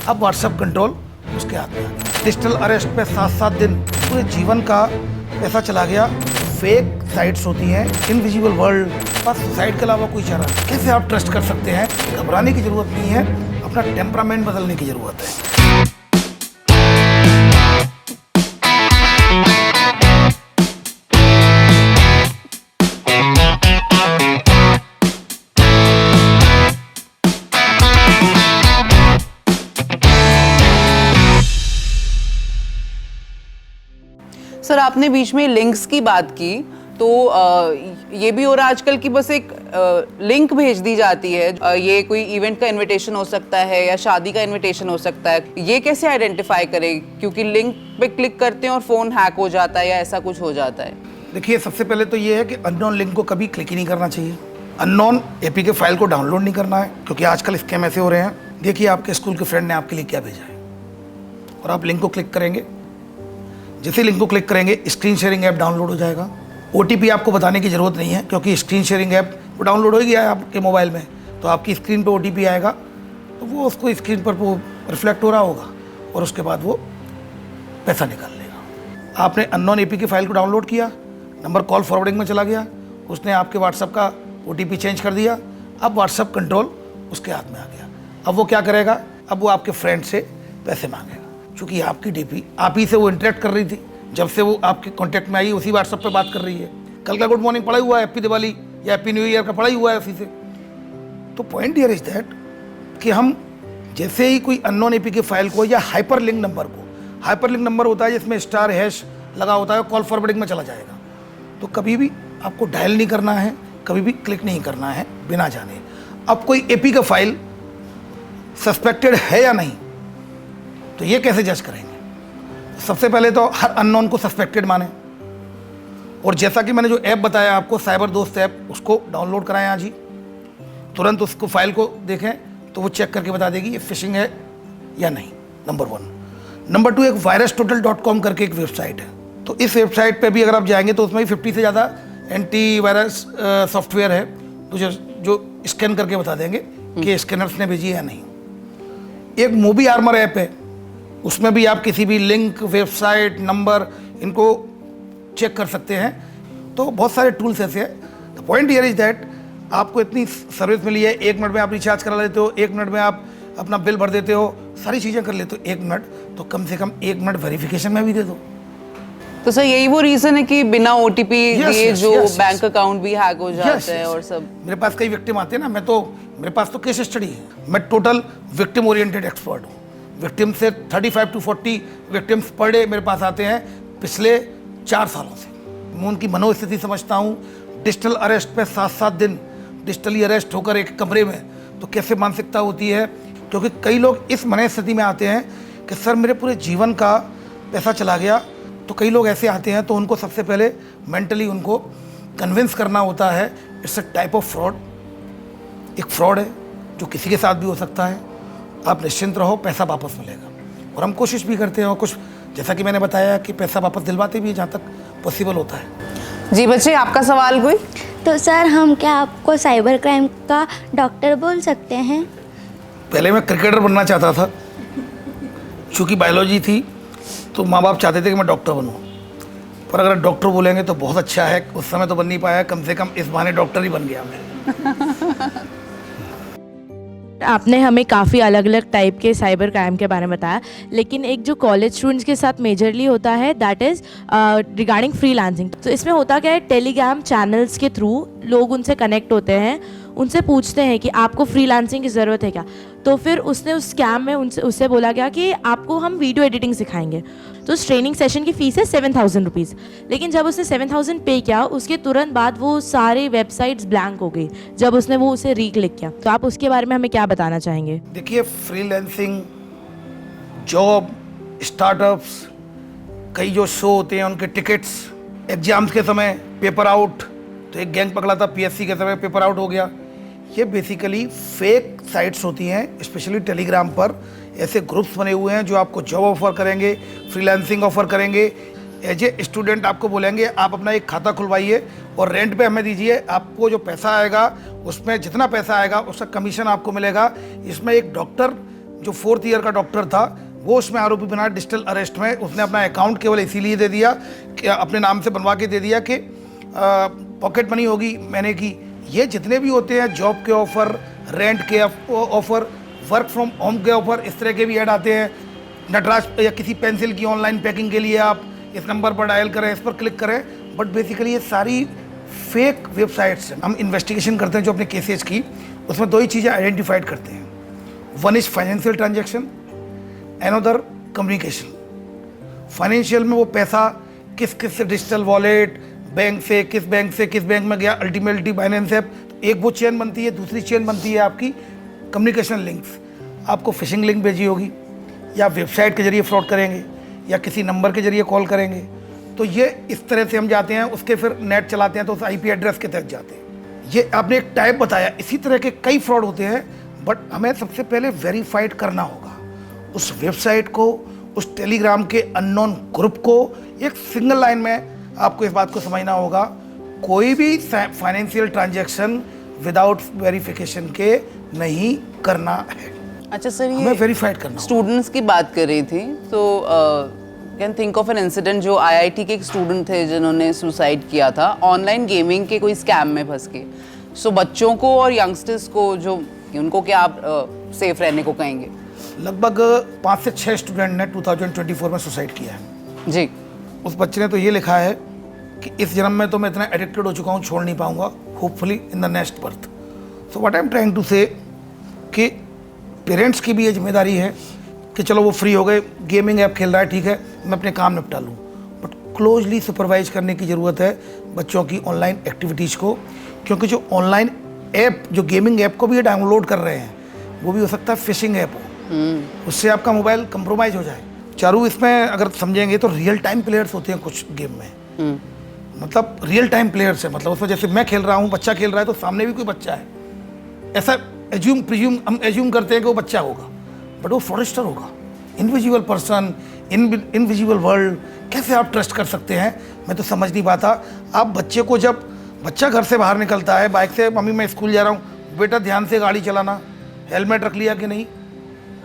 अब WhatsApp control उसके हाथ में आ गया। डिजिटल अरेस्ट पे 7-7 दिन पूरे जीवन का पैसा चला गया। फेक साइट्स होती हैं, इनविजिबल वर्ल्ड, बस सुसाइड के अलावा कोई चारा नहीं। कैसे आप ट्रस्ट कर सकते हैं? घबराने की जरूरत नहीं है, अपना टेम्परामेंट बदलने की जरूरत है। सर, आपने बीच में लिंक्स की बात की, तो ये भी हो रहा है आजकल की बस एक लिंक भेज दी जाती है। ये कोई इवेंट का इनविटेशन हो सकता है या शादी का इनविटेशन हो सकता है। ये कैसे आइडेंटिफाई करें? क्योंकि लिंक पे क्लिक करते हैं और फ़ोन हैक हो जाता है या ऐसा कुछ हो जाता है। देखिए, सबसे पहले तो ये है कि अननोन लिंक को कभी क्लिक ही नहीं करना चाहिए। अननोन एपीके फाइल को डाउनलोड नहीं करना है, क्योंकि आजकल स्कैम ऐसे हो रहे हैं। देखिए, आपके स्कूल के फ्रेंड ने आपके लिए क्या भेजा है और आप लिंक को क्लिक करेंगे। जैसे लिंक को क्लिक करेंगे, स्क्रीन शेयरिंग ऐप डाउनलोड हो जाएगा। ओटीपी आपको बताने की ज़रूरत नहीं है, क्योंकि स्क्रीन शेयरिंग ऐप वो डाउनलोड हो गया है आपके मोबाइल में, तो आपकी स्क्रीन पे ओटीपी आएगा, तो वो उसको स्क्रीन पर वो रिफ्लेक्ट हो रहा होगा और उसके बाद वो पैसा निकाल लेगा। आपने अननोन एपीके फाइल को डाउनलोड किया, नंबर कॉल फॉरवर्डिंग में चला गया, उसने आपके व्हाट्सएप का ओटीपी चेंज कर दिया। अब व्हाट्सएप कंट्रोल उसके हाथ में आ गया। अब वो क्या करेगा? अब वो आपके फ्रेंड से पैसे मांगेगा। चूँकि आपकी डीपी आप ही से वो इंटरेक्ट कर रही थी, जब से वो आपके कांटेक्ट में आई उसी व्हाट्सएप पे बात कर रही है। कल का गुड मॉर्निंग पढ़ा हुआ है, हैप्पी दिवाली या हैप्पी न्यू ईयर का पढ़ा हुआ है उसी से। तो पॉइंट हियर इज दैट कि हम जैसे ही कोई अननोन एपीके फाइल को या हाइपर लिंक नंबर को, हाइपर लिंक नंबर होता है जिसमें स्टार हैश लगा होता है, कॉल फॉरवर्डिंग में चला जाएगा, तो कभी भी आपको डायल नहीं करना है, कभी भी क्लिक नहीं करना है बिना जाने। अब कोई एपीके फाइल सस्पेक्टेड है या नहीं, तो ये कैसे जज करेंगे? सबसे पहले तो हर अननोन को सस्पेक्टेड माने, और जैसा कि मैंने जो ऐप बताया आपको, साइबर दोस्त ऐप, उसको डाउनलोड कराएं आज ही। तुरंत उसको फाइल को देखें तो वो चेक करके बता देगी ये फिशिंग है या नहीं, नंबर 1। नंबर 2, एक virustotal.com करके एक वेबसाइट है, तो इस वेबसाइट पे भी अगर आप जाएंगे तो उसमें भी 50 से ज़्यादा एंटी वायरस सॉफ्टवेयर है, तो जो स्कैन करके बता देंगे कि स्कैनर्स ने भेजी है या नहीं। एक मूवी आर्मर ऐप है, उसमें भी आप किसी भी लिंक, वेबसाइट, नंबर, इनको चेक कर सकते हैं। तो बहुत सारे टूल्स ऐसे हैं। The point here is that आपको इतनी सर्विस मिली है, 1 मिनट में आप रिचार्ज करा लेते हो, 1 मिनट में आप अपना बिल भर देते हो, सारी चीज़ें कर लेते हो 1 मिनट, तो कम से कम 1 मिनट वेरिफिकेशन में भी दे दो। तो सर, यही वो रीज़न है कि बिना ओटीपी दिए जो बैंक अकाउंट भी हैक हो जाते हैं और सब। मेरे पास कई विक्टिम आते हैं ना, मेरे पास तो केस स्टडी है। मैं टोटल विक्टिम ओरिएंटेड एक्सपर्ट हूँ। विक्टिम से 35 to 40 विक्टिम्स पर डे मेरे पास आते हैं पिछले 4 सालों से। मैं उनकी मनोस्थिति समझता हूँ। डिजिटल अरेस्ट पे 7-7 दिन डिजिटली अरेस्ट होकर एक कमरे में, तो कैसे मानसिकता होती है? क्योंकि कई लोग इस मनोस्थिति में आते हैं कि सर मेरे पूरे जीवन का पैसा चला गया। तो कई लोग ऐसे आते हैं, तो उनको सबसे पहले मेंटली उनको कन्विंस करना होता है it's a type of fraud. एक फ्रॉड है जो किसी के साथ भी हो सकता है। आप निश्चिंत रहो, पैसा वापस मिलेगा, और हम कोशिश भी करते हैं, और कुछ जैसा कि मैंने बताया कि पैसा वापस दिलवाते भी जहाँ तक पॉसिबल होता है। जी बच्चे, आपका सवाल कोई? तो सर, हम क्या आपको साइबर क्राइम का डॉक्टर बोल सकते हैं? पहले मैं क्रिकेटर बनना चाहता था, चूँकि बायोलॉजी थी, तो माँ बाप चाहते थे कि मैं डॉक्टर बनूँ। पर अगर डॉक्टर बोलेंगे तो बहुत अच्छा है, उस समय तो बन नहीं पाया, कम से कम इस बहाने डॉक्टर ही बन गया मैं। आपने हमें काफ़ी अलग अलग टाइप के साइबर क्राइम के बारे में बताया, लेकिन एक जो कॉलेज स्टूडेंट्स के साथ मेजरली होता है, दैट इज़ रिगार्डिंग फ्रीलांसिंग। तो इसमें होता क्या है, टेलीग्राम चैनल्स के थ्रू लोग उनसे कनेक्ट होते हैं, उनसे पूछते हैं कि आपको फ्रीलांसिंग की ज़रूरत है क्या। तो फिर उसने उस स्कैम में उससे बोला गया कि आपको हम वीडियो एडिटिंग सिखाएंगे। तो उस ट्रेनिंग सेशन की फ़ीस है 7,000 रुपीज़। लेकिन जब उसने 7,000 पे किया, उसके तुरंत बाद वो सारी वेबसाइट्स ब्लैंक हो गई जब उसने वो उसे रीक्लिक किया। तो आप उसके बारे में हमें क्या बताना चाहेंगे? देखिए, फ्रीलांसिंग, जॉब, स्टार्टअप्स, कई जो शो होते हैं उनके टिकट्स, एग्जाम्स के समय पेपर आउट, तो एक गैंग पकड़ा था पीएससी के समय, पेपर आउट हो गया। ये बेसिकली फेक साइट्स होती हैं। स्पेशली टेलीग्राम पर ऐसे ग्रुप्स बने हुए हैं जो आपको जॉब ऑफर करेंगे, फ्रीलांसिंग ऑफर करेंगे। एज ए स्टूडेंट आपको बोलेंगे आप अपना एक खाता खुलवाइए और रेंट पे हमें दीजिए, आपको जो पैसा आएगा उसमें जितना पैसा आएगा उसका कमीशन आपको मिलेगा। इसमें एक डॉक्टर जो 4th ईयर का डॉक्टर था वो उसमें आरोपी बना, डिजिटल अरेस्ट में। उसने अपना अकाउंट केवल इसीलिए दे दिया कि अपने नाम से बनवा के दे दिया कि पॉकेट मनी होगी मैंने की। ये जितने भी होते हैं जॉब के ऑफ़र, रेंट के ऑफ़र, वर्क फ्रॉम होम के ऑफ़र, इस तरह के भी ऐड आते हैं। नटराज या किसी पेंसिल की ऑनलाइन पैकिंग के लिए आप इस नंबर पर डायल करें, इस पर क्लिक करें। बट बेसिकली ये सारी फेक वेबसाइट्स हैं। हम इन्वेस्टिगेशन करते हैं जो अपने केसेज की, उसमें 2 ही चीज़ें आइडेंटिफाइड करते हैं। One is financial transaction, another communication. Financial में वो पैसा किस किस से, डिजिटल वॉलेट, बैंक से किस बैंक में गया, अल्टीमेटली बाइनेंस ऐप। एक वो चेन बनती है, दूसरी चेन बनती है आपकी कम्युनिकेशन लिंक्स। आपको फिशिंग लिंक भेजी होगी, या वेबसाइट के जरिए फ्रॉड करेंगे, या किसी नंबर के जरिए कॉल करेंगे। तो ये इस तरह से हम जाते हैं, उसके फिर नेट चलाते हैं तो उस IP एड्रेस के तहत जाते हैं। ये आपने एक टाइप बताया, इसी तरह के कई फ्रॉड होते हैं। बट हमें सबसे पहले वेरीफाइड करना होगा उस वेबसाइट को, उस टेलीग्राम के अननोन ग्रुप को। एक सिंगल लाइन में आपको इस बात को समझना होगा, कोई भी फाइनेंशियल ट्रांजैक्शन विदाउट वेरिफिकेशन के नहीं करना है। अच्छा सर, हमें वेरीफाइड करना स्टूडेंट्स की बात कर रही थी, तो can think of an incident जो IIT के एक स्टूडेंट थे जिन्होंने सुसाइड किया था ऑनलाइन गेमिंग के कोई स्कैम में फंस के। सो बच्चों को और यंगस्टर्स को जो उनको क्या आप सेफ रहने को कहेंगे? लगभग 5 से 6 स्टूडेंट ने 2024 में सुसाइड किया है जी। उस बच्चे ने तो ये लिखा है कि इस जन्म में तो मैं इतना एडिक्टेड हो चुका हूँ, छोड़ नहीं पाऊंगा, hopefully in the next birth. So what I am trying to say कि पेरेंट्स की भी ये जिम्मेदारी है कि चलो वो फ्री हो गए, गेमिंग ऐप खेल रहा है, ठीक है, मैं अपने काम निपटा लूँ। बट क्लोजली सुपरवाइज करने की ज़रूरत है बच्चों की ऑनलाइन एक्टिविटीज़ को, क्योंकि जो ऑनलाइन ऐप, जो गेमिंग ऐप को भी ये डाउनलोड कर रहे हैं, वो भी हो सकता है फिशिंग ऐप हो, उससे आपका मोबाइल कंप्रोमाइज़ हो जाए। चारू, इसमें अगर समझेंगे तो रियल टाइम प्लेयर्स होते हैं कुछ गेम में। मतलब रियल टाइम प्लेयर्स है, मतलब उसमें जैसे मैं खेल रहा हूँ, बच्चा खेल रहा है, तो सामने भी कोई बच्चा है, ऐसा हम एज्यूम करते हैं कि वो बच्चा होगा, बट वो फ्रॉडस्टर होगा। इनविजिबल पर्सन, इनविजिबल वर्ल्ड, कैसे आप ट्रस्ट कर सकते हैं? मैं तो समझ नहीं पाता। आप बच्चे को, जब बच्चा घर से बाहर निकलता है बाइक से, मम्मी मैं स्कूल जा रहा हूँ, बेटा ध्यान से गाड़ी चलाना, हेलमेट रख लिया कि नहीं,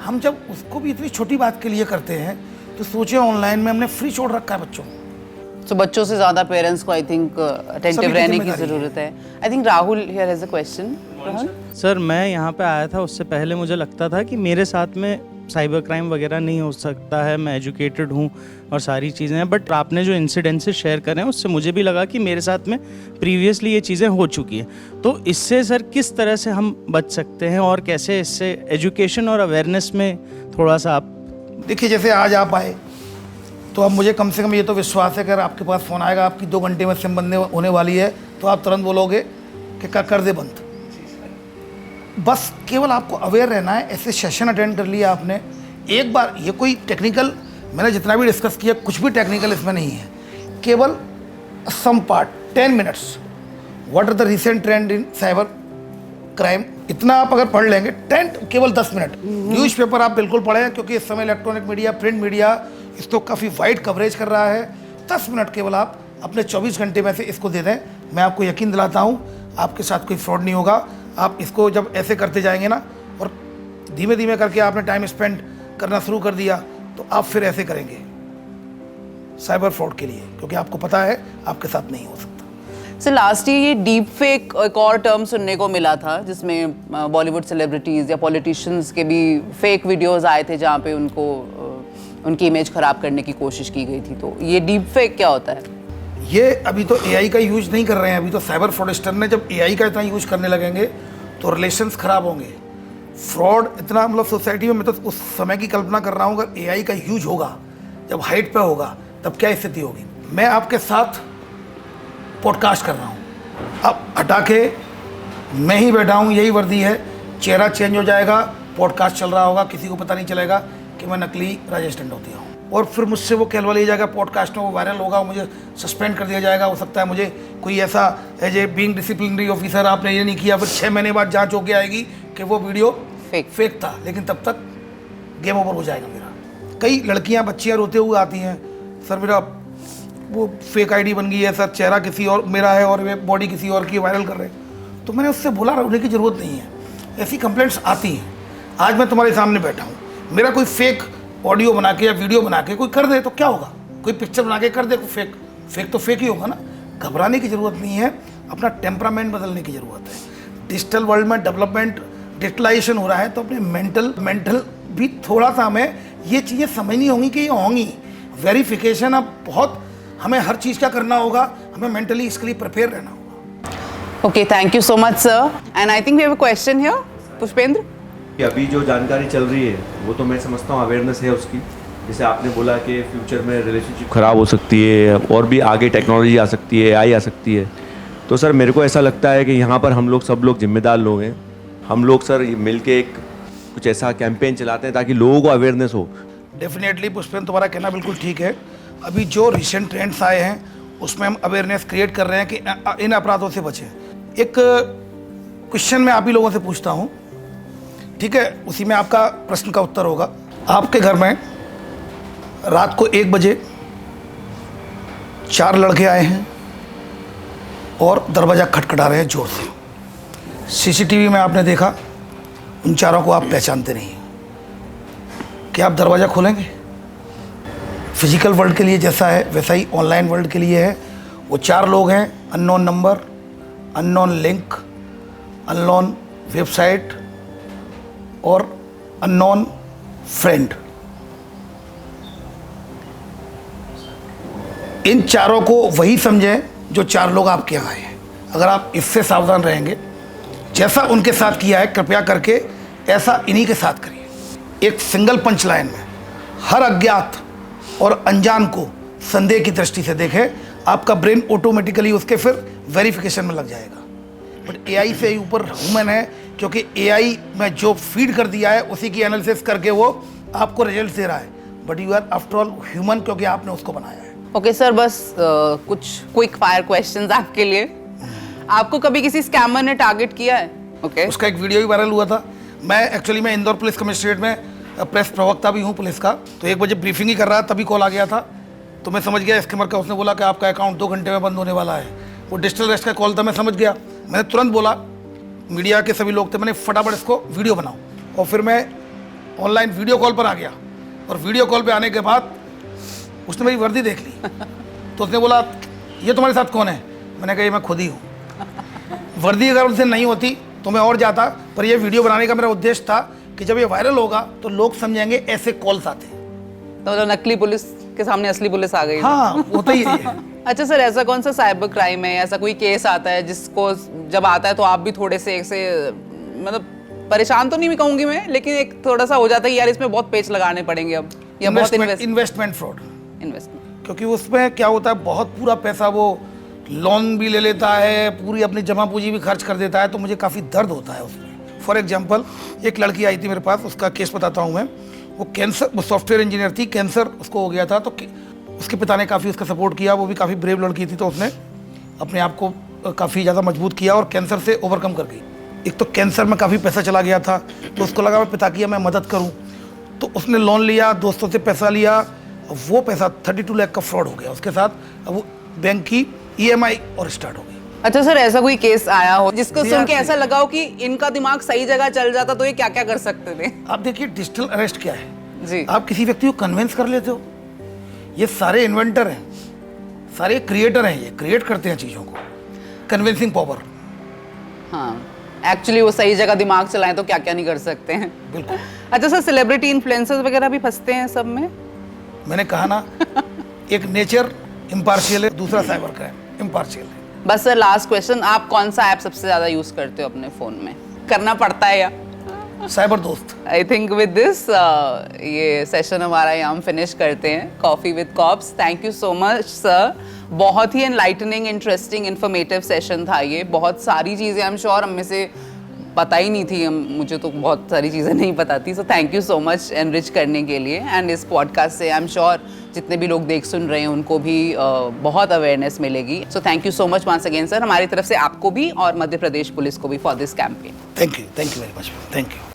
हम जब उसको भी इतनी छोटी बात के लिए करते हैं तो सोचे ऑनलाइन में हमने फ्री छोड़ रखा है बच्चों को। तो बच्चों से ज़्यादा पेरेंट्स को आई थिंक अटेंटिव रहने की ज़रूरत है। I think Rahul here has a question. Sir, मैं यहाँ पे आया था, उससे पहले मुझे लगता था कि मेरे साथ में साइबर क्राइम वगैरह नहीं हो सकता है, मैं एजुकेटेड हूँ और सारी चीज़ें हैं। बट आपने जो इंसिडेंसेस शेयर करें उससे मुझे भी लगा कि मेरे साथ में प्रीवियसली ये चीज़ें हो चुकी हैं। तो इससे सर किस तरह से हम बच सकते हैं और कैसे इससे एजुकेशन और अवेयरनेस में थोड़ा सा आप... देखिए, जैसे आज आप आए तो अब मुझे कम से कम ये तो विश्वास है कि अगर आपके पास फ़ोन आएगा, आपकी 2 घंटे में सिम बंद होने वाली है, तो आप तुरंत बोलोगे कि कर दे बंद। बस केवल आपको अवेयर रहना है। ऐसे सेशन अटेंड कर लिया आपने एक बार, ये कोई टेक्निकल, मैंने जितना भी डिस्कस किया कुछ भी टेक्निकल इसमें नहीं है, केवल some part 10 minutes, what are the recent trend in cyber crime, इतना आप अगर पढ़ लेंगे, केवल 10 मिनट। न्यूज़पेपर आप बिल्कुल पढ़ें, क्योंकि इस समय इलेक्ट्रॉनिक मीडिया, प्रिंट मीडिया इसको काफ़ी वाइड कवरेज कर रहा है। 10 मिनट केवल आप अपने 24 घंटे में से इसको दे दें, मैं आपको यकीन दिलाता हूँ आपके साथ कोई फ्रॉड नहीं होगा। आप इसको जब ऐसे करते जाएंगे ना, और धीमे धीमे करके आपने टाइम स्पेंड करना शुरू कर दिया, तो आप फिर ऐसे करेंगे साइबर फ्रॉड के लिए, क्योंकि आपको पता है आपके साथ नहीं हो सकता। सर, लास्ट ईयर ये डीप फेक एक और टर्म सुनने को मिला था, जिसमें बॉलीवुड सेलिब्रिटीज़ या पॉलिटिशियंस के भी फेक वीडियोस आए थे जहाँ पे उनको उनकी इमेज ख़राब करने की कोशिश की गई थी। तो ये डीप फेक क्या होता है? ये अभी तो AI का यूज नहीं कर रहे हैं, अभी तो साइबर फ्रॉडस्टर ने, जब AI का इतना यूज करने लगेंगे तो रिलेशंस ख़राब होंगे। फ्रॉड इतना, मतलब सोसाइटी में, मैं तो उस समय की कल्पना कर रहा हूँ, अगर AI का यूज होगा, जब हाइट पे होगा, तब क्या स्थिति होगी। मैं आपके साथ पॉडकास्ट कर रहा हूँ, अब हटा के मैं ही बैठा हूँ, यही वर्दी है, चेहरा चेंज हो जाएगा, पॉडकास्ट चल रहा होगा, किसी को पता नहीं चलेगा कि मैं नकली राजेश टंडौतिया हूँ, और फिर मुझसे वो कहलवा लिया जाएगा, पॉडकास्ट में वो वायरल होगा, मुझे सस्पेंड कर दिया जाएगा। हो सकता है मुझे कोई ऐसा as a being disciplinary officer आपने ये नहीं किया, फिर 6 महीने बाद जांच होके आएगी कि वो वीडियो फेक था, लेकिन तब तक गेम ओवर हो जाएगा मेरा। कई लड़कियां, बच्चियां रोते हुए आती हैं, सर मेरा वो फेक ID बन गई है सर, चेहरा किसी और मेरा है और वे बॉडी किसी और की वायरल कर रहे हैं। तो मैंने उससे बोला, रोने की ज़रूरत नहीं है, ऐसी कंप्लेंट्स आती हैं। आज मैं तुम्हारे सामने बैठा हूँ, मेरा कोई फेक ऑडियो बना के या वीडियो बना के कोई कर दे तो क्या होगा, कोई पिक्चर बना के कर दे फेक, फेक तो फेक ही होगा ना। घबराने की ज़रूरत नहीं है, अपना टेम्परामेंट बदलने की ज़रूरत है। डिजिटल वर्ल्ड में डेवलपमेंट, डिजिटलाइजेशन हो रहा है, तो अपने मेंटल भी थोड़ा सा हमें ये चीज़ें समझनी होंगी कि ये होंगी। वेरिफिकेशन अब बहुत, हमें हर चीज़ क्या करना होगा, हमें मेंटली इसके लिए प्रिपेयर रहना होगा। Okay, thank you so much sir. And I think we have a question here, Pushpendra. कि अभी जो जानकारी चल रही है वो तो मैं समझता हूँ अवेयरनेस है उसकी, जैसे आपने बोला कि फ्यूचर में रिलेशनशिप ख़राब हो सकती है और भी आगे टेक्नोलॉजी आ सकती है, AI आ सकती है। तो सर मेरे को ऐसा लगता है कि यहाँ पर हम लोग सब लोग जिम्मेदार लोग हैं, हम लोग सर मिल के एक कुछ ऐसा कैंपेन चलाते हैं ताकि लोगों को अवेयरनेस हो। डेफिनेटली पुष्पेंद्र, तुम्हारा कहना बिल्कुल ठीक है। अभी जो रिसेंट ट्रेंड्स आए हैं उसमें हम अवेयरनेस क्रिएट कर रहे हैं कि इन अपराधों से बचें। एक क्वेश्चन मैं आप ही लोगों से पूछता हूँ, ठीक है, उसी में आपका प्रश्न का उत्तर होगा। आपके घर में रात को 1 बजे 4 लड़के आए हैं और दरवाज़ा खटखटा रहे हैं ज़ोर से। CCTV में आपने देखा, उन चारों को आप पहचानते नहीं। क्या आप दरवाज़ा खोलेंगे? फिजिकल वर्ल्ड के लिए जैसा है वैसा ही ऑनलाइन वर्ल्ड के लिए है। वो 4 लोग हैं, unknown number, unknown link, unknown website और अननोन फ्रेंड। इन चारों को वही समझें जो 4 लोग आपके यहाँ आए हैं। अगर आप इससे सावधान रहेंगे, जैसा उनके साथ किया है कृपया करके ऐसा इन्हीं के साथ करिए। एक सिंगल पंच लाइन में हर अज्ञात और अनजान को संदेह की दृष्टि से देखें, आपका ब्रेन ऑटोमेटिकली उसके फिर वेरिफिकेशन में लग जाएगा। बट AI से ऊपर ह्यूमन है, क्योंकि AI में जो फीड कर दिया है उसी की एनालिसिस करके वो आपको रिजल्ट दे रहा है। But you are after all human, क्योंकि आपने उसको बनाया है। ओके सर, बस कुछ क्विक फायर क्वेश्चंस आपके लिए। आपको कभी किसी स्कैमर ने टारगेट किया है? ओके, उसका एक वीडियो भी वायरल हुआ था। मैं इंदौर पुलिस कमिश्नरेट में प्रेस प्रवक्ता भी हूँ पुलिस का। तो 1 बजे ब्रीफिंग ही कर रहा, तभी कॉल आ गया था। तो मैं समझ गया स्कैमर का। उसने बोला कि आपका अकाउंट 2 घंटे में बंद होने वाला है। वो डिजिटल अरेस्ट का कॉल था, मैं समझ गया। मैंने तुरंत बोला, मीडिया के सभी लोग थे, मैंने फटाफट इसको वीडियो बनाओ। और फिर मैं ऑनलाइन वीडियो कॉल पर आ गया। और वीडियो कॉल पे आने के बाद उसने मेरी वर्दी देख ली। तो उसने बोला, ये तुम्हारे साथ कौन है? मैंने कहा, ये मैं खुद ही हूँ। वर्दी अगर उनसे नहीं होती तो मैं और जाता, पर ये वीडियो बनाने का मेरा उद्देश्य था कि जब ये वायरल होगा तो लोग समझेंगे ऐसे कॉल्स आते हैं। तो मतलब नकली पुलिस के सामने असली पुलिस आ गई। हाँ, होता ही है। अच्छा सर, ऐसा कौन सा साइबर क्राइम है, ऐसा कोई केस आता है जिसको जब आता है तो आप भी थोड़े से मतलब परेशान तो नहीं कहूंगी मैं, लेकिन एक थोड़ा सा हो जाता है यार इसमें बहुत पेच लगाने पड़ेंगे अब, या बहुत इन्वेस्टमेंट फ्रॉड। इन्वेस्टमेंट, क्योंकि उसमें क्या होता है, बहुत पूरा पैसा वो लोन भी ले लेता है, पूरी अपनी जमा पूंजी भी खर्च कर देता है। तो मुझे काफ़ी दर्द होता है उसमें। फॉर एग्जांपल, एक लड़की आई थी मेरे पास, उसका केस बताता हूँ मैं। वो कैंसर, वो सॉफ्टवेयर इंजीनियर थी, कैंसर उसको हो गया था। तो उसके पिता ने काफ़ी उसका सपोर्ट किया। वो भी काफ़ी ब्रेव लड़की थी, तो उसने अपने आप को काफ़ी ज़्यादा मजबूत किया और कैंसर से ओवरकम कर गई। एक तो कैंसर में काफ़ी पैसा चला गया था, तो उसको लगा मैं पिता की मैं मदद करूँ। तो उसने लोन लिया, दोस्तों से पैसा लिया। वो पैसा 32 लाख का फ्रॉड हो गया उसके साथ। अब वो बैंक की EMI और स्टार्ट हो गई। अच्छा सर, ऐसा कोई केस आया हो जिसको सुन के ऐसा लगा हो कि इनका दिमाग सही जगह चल जाता तो ये क्या क्या कर सकते थे? आप देखिए, डिजिटल अरेस्ट क्या है जी। आप किसी व्यक्ति को कन्विंस कर लेते हो। ये सारे इन्वेंटर हैं, सारे क्रिएटर हैं, ये क्रिएट करते हैं चीज़ों को। Convincing power. हाँ, एक्चुअली वो सही जगह दिमाग चलाएं तो क्या क्या नहीं कर सकते हैं। बिल्कुल। अच्छा सर, सेलिब्रिटी इन्फ्लुएंसर्स वगैरह भी फंसते हैं सब में? मैंने कहा ना, एक नेचर इम्पार्शियल है, दूसरा साइबर क्राइम इम्पार्शियल है। बस सर, लास्ट क्वेश्चन, आप कौन सा ऐप सबसे ज्यादा यूज करते हो अपने फोन में? करना पड़ता है या? साइबर दोस्त। आई थिंक विद दिस ये सेशन हमारा यहाँ हम फिनिश करते हैं, coffee with cops. Thank you so much sir, बहुत ही एनलाइटनिंग, इंटरेस्टिंग, इन्फॉर्मेटिव सेशन था ये। बहुत सारी चीज़ें आई एम श्योर हम में से पता ही नहीं थी, मुझे तो बहुत सारी चीज़ें नहीं पता थी। So thank you so much enrich करने के लिए। एंड इस पॉडकास्ट से आई एम श्योर जितने भी लोग देख सुन रहे हैं उनको भी बहुत अवेयरनेस मिलेगी। So thank you so much once again sir, हमारी तरफ से आपको भी और मध्य प्रदेश पुलिस को भी for this campaign. Thank you very much. Thank you.